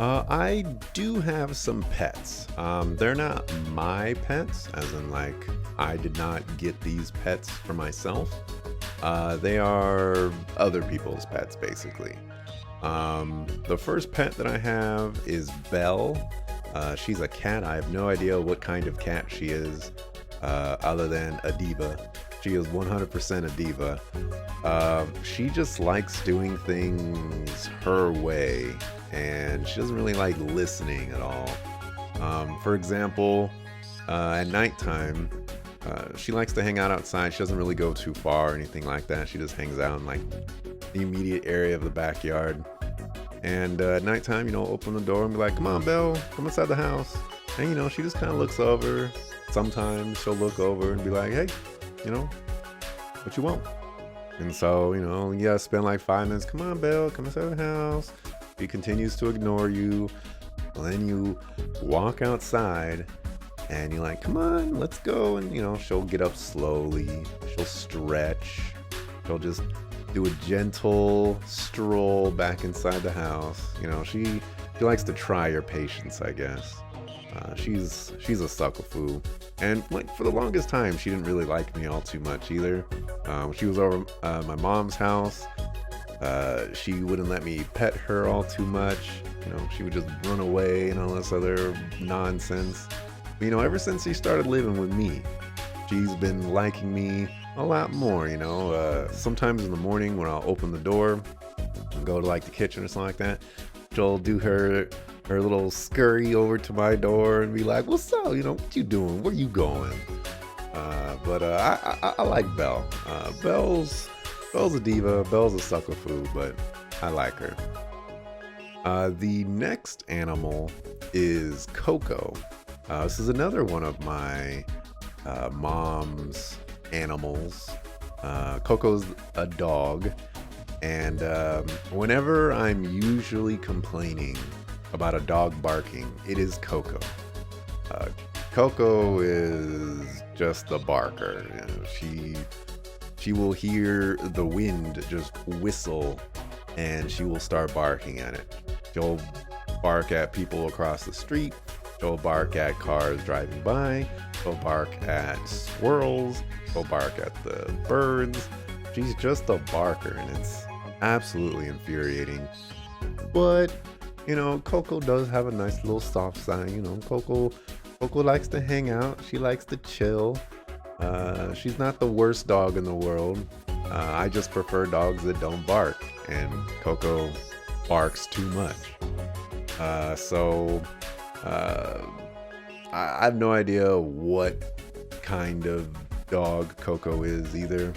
I do have some pets. They're not my pets, as in like I did not get these pets for myself. They are other people's pets, basically. The first pet that I have is Belle. She's a cat. I have no idea what kind of cat she is, other than a diva. She is 100% a diva. She just likes doing things her way, and she doesn't really like listening at all. For example, at nighttime, she likes to hang out outside. She doesn't really go too far or anything like that. She just hangs out in like the immediate area of the backyard. And at nighttime, open the door and be like, "Come on, Belle, come inside the house." And she just kind of looks over. Sometimes she'll look over and be like, "Hey, what you want?" And so, you gotta spend like 5 minutes. "Come on, Belle, come inside the house." She continues to ignore you. Well, then you walk outside and you're like, "Come on, let's go." And, she'll get up slowly. She'll stretch. She'll just do a gentle stroll back inside the house. She likes to try your patience, I guess. She's a suckafoo. And like for the longest time, she didn't really like me all too much either. When she was over my mom's house, she wouldn't let me pet her all too much. She would just run away and all this other nonsense. But, ever since she started living with me, she's been liking me a lot more. Sometimes in the morning when I'll open the door and go to like the kitchen or something like that, she'll do her little scurry over to my door and be like, "What's up? What you doing? Where you going?" But I like Belle. Belle's a diva. Belle's a suckafoo, but I like her. The next animal is Coco. This is another one of my mom's animals. Coco's a dog, and whenever I'm usually complaining about a dog barking, it is Coco. Coco is just the barker. She will hear the wind just whistle, and she will start barking at it. She'll bark at people across the street. She'll bark at cars driving by. She'll bark at squirrels. She'll bark at the birds. She's just a barker, and it's absolutely infuriating. But Coco does have a nice little soft side. Coco likes to hang out. She likes to chill. She's not the worst dog in the world. I just prefer dogs that don't bark, and Coco barks too much. I have no idea what kind of dog Coco is either.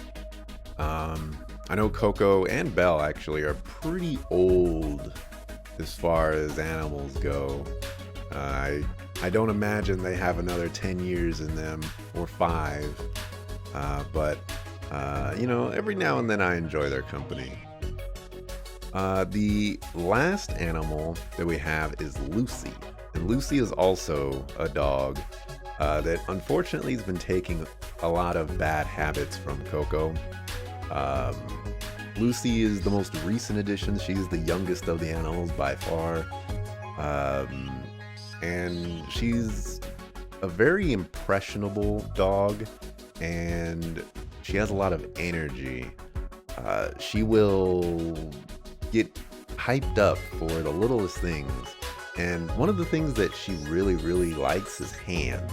I know Coco and Belle actually are pretty old as far as animals go. I don't imagine they have another 10 years in them, or 5. But every now and then I enjoy their company. The last animal that we have is Lucy. And Lucy is also a dog that unfortunately has been taking a lot of bad habits from Coco. Lucy is the most recent addition. She's the youngest of the animals by far. And she's a very impressionable dog, and she has a lot of energy. She will get hyped up for the littlest things. And one of the things that she really, really likes is hands.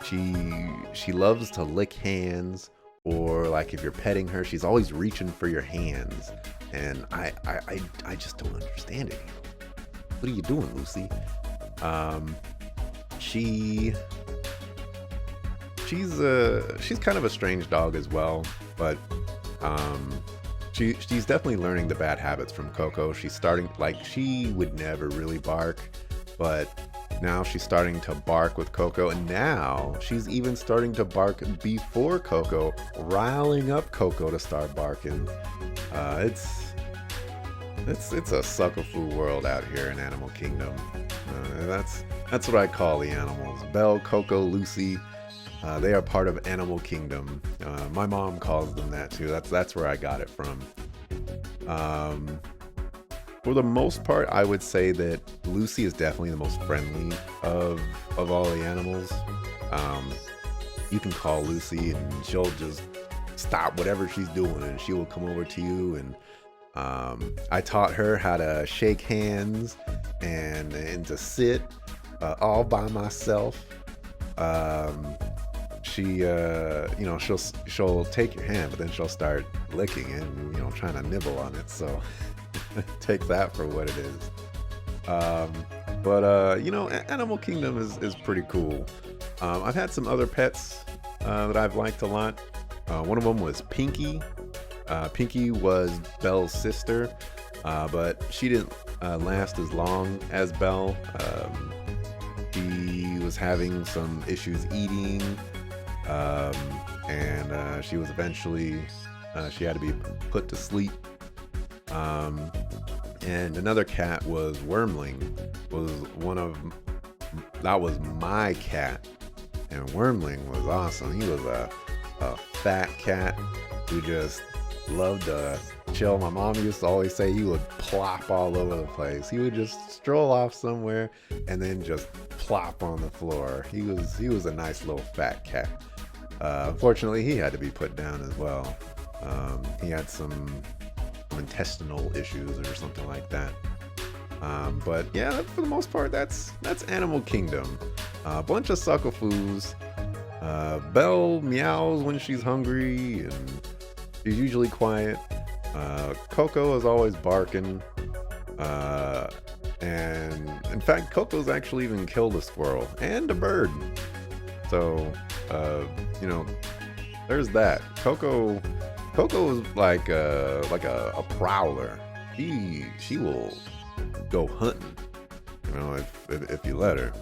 She loves to lick hands, or like if you're petting her, she's always reaching for your hands. And I just don't understand it. What are you doing, Lucy? She's kind of a strange dog as well, but she's definitely learning the bad habits from Coco. She's starting, like, she would never really bark, but now she's starting to bark with Coco, and now she's even starting to bark before Coco, riling up Coco to start barking. It's a suckafoo world out here in Animal Kingdom. That's what I call the animals. Belle, Coco, Lucy. They are part of Animal Kingdom. My mom calls them that too. That's where I got it from. For the most part, I would say that Lucy is definitely the most friendly of all the animals. You can call Lucy and she'll just stop whatever she's doing and she will come over to you. And I taught her how to shake hands and to sit all by myself. She you know, she'll take your hand, but then she'll start licking it and, you know, trying to nibble on it. So take that for what it is. But you know, Animal Kingdom is pretty cool. I've had some other pets that I've liked a lot. One of them was Pinky. Pinky was Belle's sister, but she didn't last as long as Belle. She was having some issues eating, and she was eventually, she had to be put to sleep. And another cat was Wormling, that was my cat. And Wormling was awesome. He was a fat cat who just loved to chill. My mom used to always say he would plop all over the place. He would just stroll off somewhere and then just plop on the floor. He was a nice little fat cat. Unfortunately, he had to be put down as well. He had some intestinal issues or something like that. But yeah, for the most part, that's Animal Kingdom. A bunch of suckafoos. Belle meows when she's hungry and she's usually quiet. Coco is always barking. And in fact, Coco's actually even killed a squirrel and a bird. So, you know, there's that. Coco is like a prowler. She will go hunting, you know, if you let her.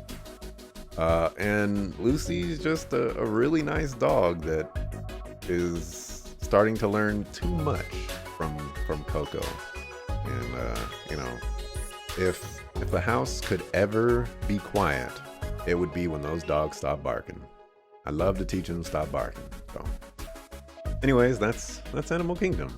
And Lucy's just a really nice dog that is starting to learn too much from Coco. And you know, if the house could ever be quiet, it would be when those dogs stop barking. I love to teach them to stop barking. So anyways, that's Animal Kingdom.